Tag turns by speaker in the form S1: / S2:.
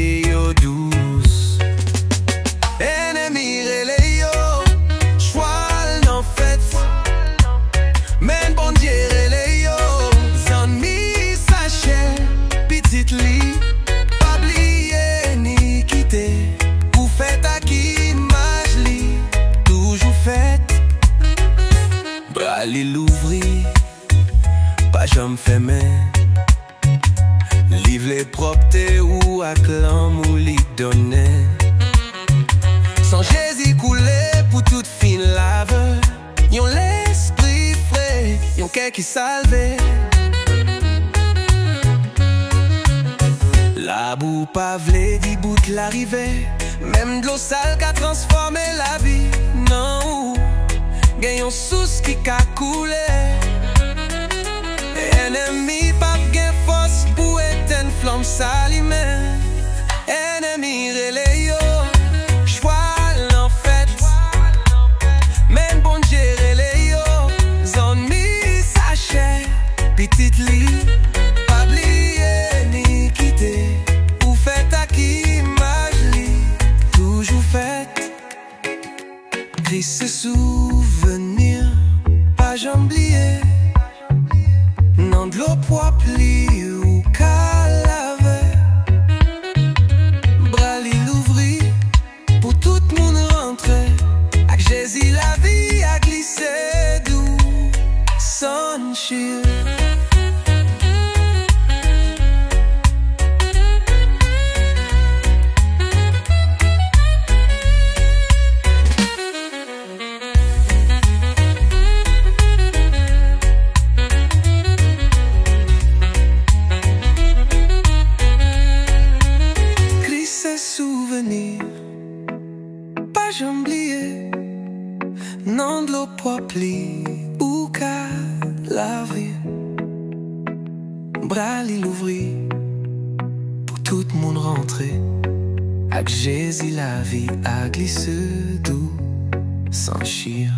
S1: pied yo douce. Ennemi relé yo, choual nan fête. Men bon Dieu relé yo, zanmi sachet, petite li, pas blier ni quitter. Ou fête à qui image li, toujours fête. Bras li l'ouvri, pas jamais fermé. Livre les propretés ou acclame ou li donne. Sans Jésus coulé pour toute fine lave. Yon l'esprit frais, yon cœur qui salvé. La boue pas v'lé dit bout l'arrivée. Même de l'eau sale qu'a transformé la vie. Non, gen yon sous qui qu'a coulé. Ennemi pas gen force pour éteindre flamme s'allumer. Ennemi relé yo, choual en fête. Men bon Dieu relé yo, zanmi sachet, petite li, pas blier ni quitter. Ou fête à qui image li, toujours fête. Christ se souvenir, pas jamais oublier. Non de l'eau propre li ou qu'à laver. Bras li l'ouvri pour tout le monde rentrer. Avec Jésus la vie a glissé doux, sans chier. Pas jamais oublier. Non de l'eau propre li ou qu'à laver. Bras li l'ouvri pour tout le monde rentrer. Avec Jésus la vie a glissé doux, sans chier.